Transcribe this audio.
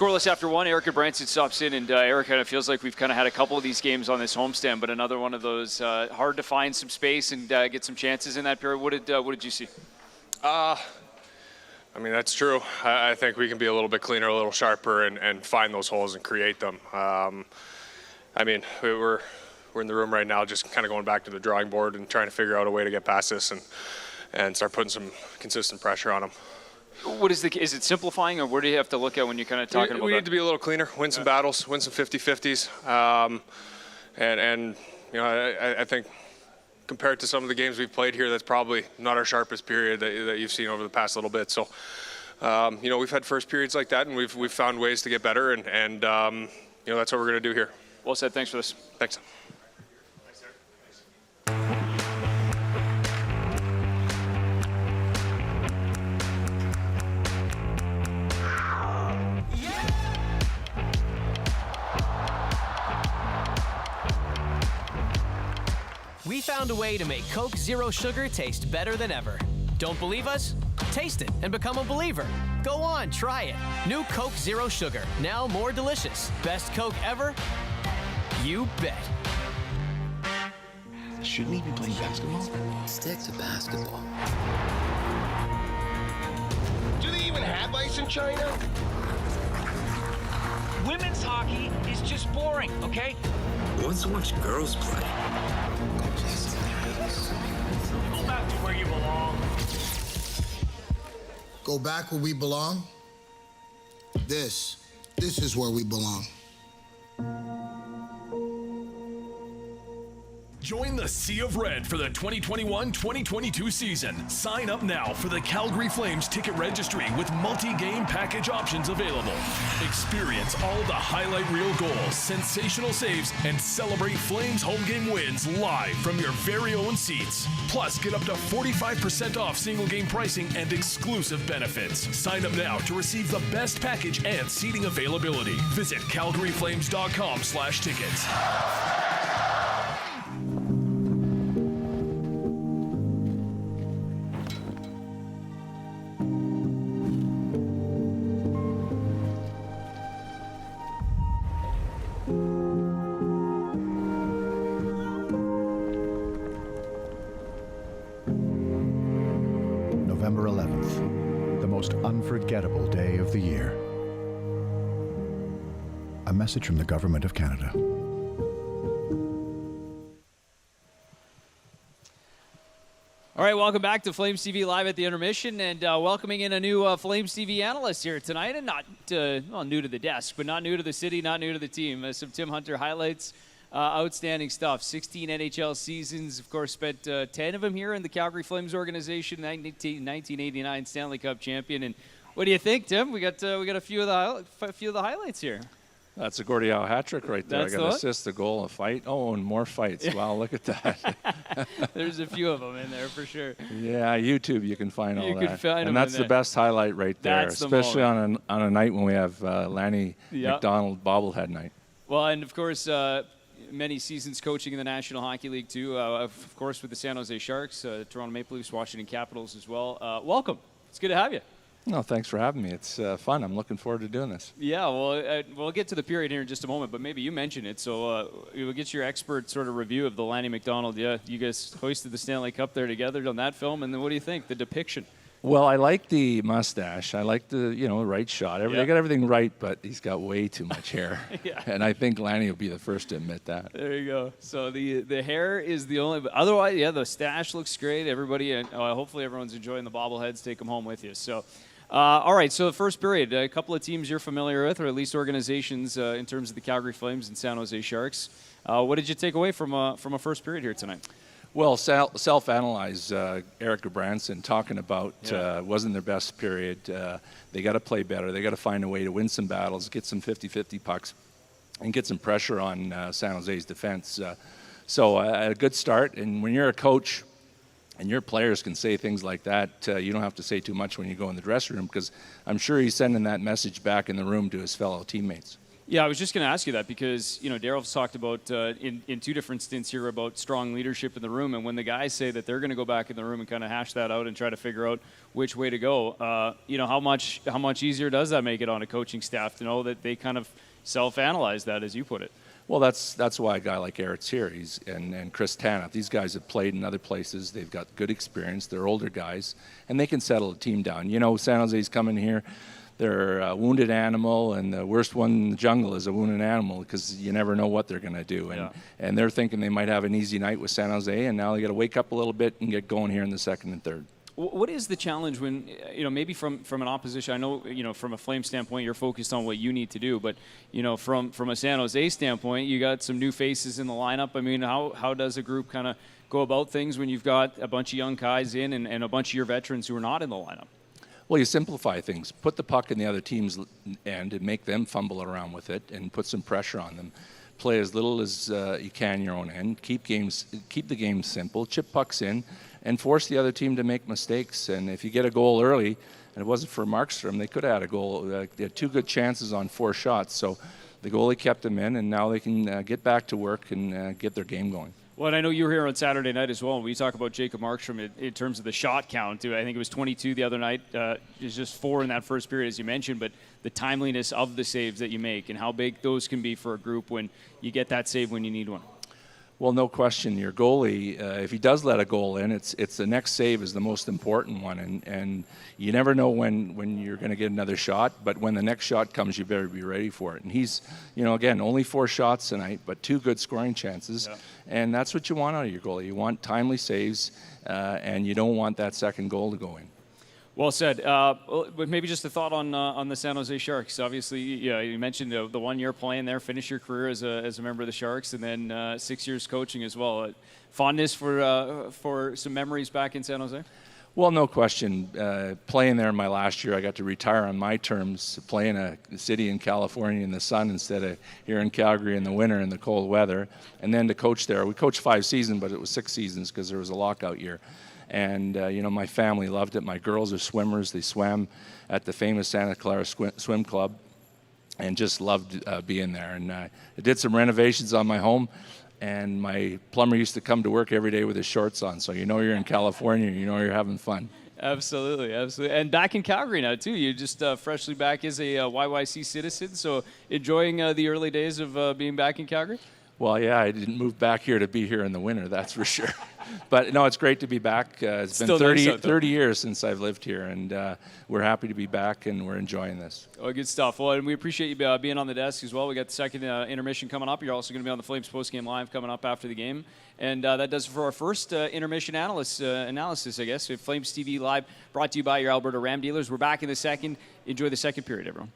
Scoreless after one. Eric Branson stops in, and Eric kind of feels like we've kind of had a couple of these games on this homestand, but another one of those hard to find some space and get some chances in that period. What did you see? I mean, that's true. I think we can be a little bit cleaner, a little sharper, and find those holes and create them. I mean, we're in the room right now just kind of going back to the drawing board and trying to figure out a way to get past this and start putting some consistent pressure on them. Is it simplifying, or what do you have to look at when you're kind of talking about that? We need to be a little cleaner, win some battles, win some 50-50s. And you know, I think compared to some of the games we've played here, that's probably not our sharpest period that you've seen over the past little bit. So, you know, we've had first periods like that, and we've found ways to get better, and you know, that's what we're going to do here. Well said. Thanks for this. Thanks. We found a way to make Coke Zero Sugar taste better than ever. Don't believe us? Taste it and become a believer. Go on, try it. New Coke Zero Sugar, now more delicious. Best Coke ever? You bet. Shouldn't he be playing basketball? Stick to basketball. Do they even have ice in China? Women's hockey is just boring, okay? Who wants to watch girls play? Go back to where you belong. Go back where we belong? This is where we belong. Join the Sea of Red for the 2021-2022 season. Sign up now for the Calgary Flames ticket registry with multi-game package options available. Experience all the highlight reel goals, sensational saves, and celebrate Flames home game wins live from your very own seats. Plus, get up to 45% off single game pricing and exclusive benefits. Sign up now to receive the best package and seating availability. Visit calgaryflames.com/tickets. November 11th, the most unforgettable day of the year. A message from the Government of Canada. All right, welcome back to Flames TV Live at the Intermission, and welcoming in a new Flames TV analyst here tonight, and not well, new to the desk, but not new to the city, not new to the team. Some Tim Hunter highlights. Outstanding stuff. 16 NHL seasons, of course, spent 10 of them here in the Calgary Flames organization. 1989 Stanley Cup champion. And what do you think, Tim? We got a few of the highlights here. That's a Gordillo hat trick right there. That's I got an assist, a goal, a fight. Oh, and more fights. Wow, look at that. There's a few of them in there for sure. Yeah, YouTube, you can find all that. You can find them and that's in the there. best highlight right there, That's the especially on a night when we have Lanny Yep. McDonald bobblehead night. Well, and of course, many seasons coaching in the National Hockey League too. Of course, with the San Jose Sharks, Toronto Maple Leafs, Washington Capitals as well. Welcome. It's good to have you. No, thanks for having me. It's fun. I'm looking forward to doing this. Yeah, well, we'll get to the period here in just a moment, but maybe you mentioned it, so we'll get your expert sort of review of the Lanny McDonald. Yeah, you guys hoisted the Stanley Cup there together on that film, and then what do you think, the depiction? Well, I like the mustache. I like the, right shot. They got everything right, but he's got way too much hair. Yeah. And I think Lanny will be the first to admit that. There you go. So the hair is the only, but otherwise, yeah, the stash looks great. Everybody, hopefully everyone's enjoying the bobbleheads. Take them home with you. So, all right, so the first period, a couple of teams you're familiar with, or at least organizations in terms of the Calgary Flames and San Jose Sharks. What did you take away from a first period here tonight? Well, self-analyze Eric Branson talking about wasn't their best period. They got to play better. They got to find a way to win some battles, get some 50-50 pucks, and get some pressure on San Jose's defense. So a good start. And when you're a coach and your players can say things like that, you don't have to say too much when you go in the dressing room, because I'm sure he's sending that message back in the room to his fellow teammates. Yeah, I was just going to ask you that because, Daryl's talked about in two different stints here about strong leadership in the room. And when the guys say that they're going to go back in the room and kind of hash that out and try to figure out which way to go, how much easier does that make it on a coaching staff to know that they kind of self-analyze that, as you put it? Well, that's why a guy like Eric's here. And Chris Tanev. These guys have played in other places. They've got good experience. They're older guys, and they can settle a team down. San Jose's coming here. They're a wounded animal, and the worst one in the jungle is a wounded animal because you never know what they're going to do. And they're thinking they might have an easy night with San Jose, and now they got to wake up a little bit and get going here in the second and third. What is the challenge when, maybe from an opposition? I know, from a Flame standpoint, you're focused on what you need to do, but, from a San Jose standpoint, you got some new faces in the lineup. I mean, how does a group kind of go about things when you've got a bunch of young guys in and a bunch of your veterans who are not in the lineup? Well, you simplify things. Put the puck in the other team's end and make them fumble around with it and put some pressure on them. Play as little as you can your own end. Keep the game simple. Chip pucks in and force the other team to make mistakes. And if you get a goal early, and it wasn't for Markstrom, they could have had a goal. They had 2 good chances on 4 shots. So the goalie kept them in, and now they can get back to work and get their game going. Well, and I know you were here on Saturday night as well. We talk about Jacob Markstrom in terms of the shot count. I think it was 22 the other night. It was just 4 in that first period, as you mentioned. But the timeliness of the saves that you make and how big those can be for a group when you get that save when you need one. Well, no question. Your goalie, if he does let a goal in, it's the next save is the most important one. And you never know when you're going to get another shot. But when the next shot comes, you better be ready for it. And he's, again, only 4 shots tonight, but 2 good scoring chances. Yeah. And that's what you want out of your goalie. You want timely saves, and you don't want that second goal to go in. Well said. But maybe just a thought on the San Jose Sharks. Obviously, you mentioned the 1 year playing there, finish your career as a member of the Sharks, and then 6 years coaching as well. Fondness for some memories back in San Jose? Well, no question. Playing there in my last year, I got to retire on my terms, play in a city in California in the sun instead of here in Calgary in the winter in the cold weather. And then to coach there. We coached 5 seasons, but it was 6 seasons because there was a lockout year. And, my family loved it. My girls are swimmers. They swam at the famous Santa Clara Swim Club and just loved being there. And I did some renovations on my home. And my plumber used to come to work every day with his shorts on. So you're in California, you're having fun. Absolutely. And back in Calgary now, too. You're just freshly back as a YYC citizen. So enjoying the early days of being back in Calgary? Well, yeah, I didn't move back here to be here in the winter, that's for sure. But, no, it's great to be back. It's been 30 years since I've lived here, and we're happy to be back, and we're enjoying this. Oh, good stuff. Well, and we appreciate you being on the desk as well. We got the second intermission coming up. You're also going to be on the Flames postgame live coming up after the game. And that does it for our first intermission analysis, I guess. Flames TV Live brought to you by your Alberta Ram dealers. We're back in the second. Enjoy the second period, everyone.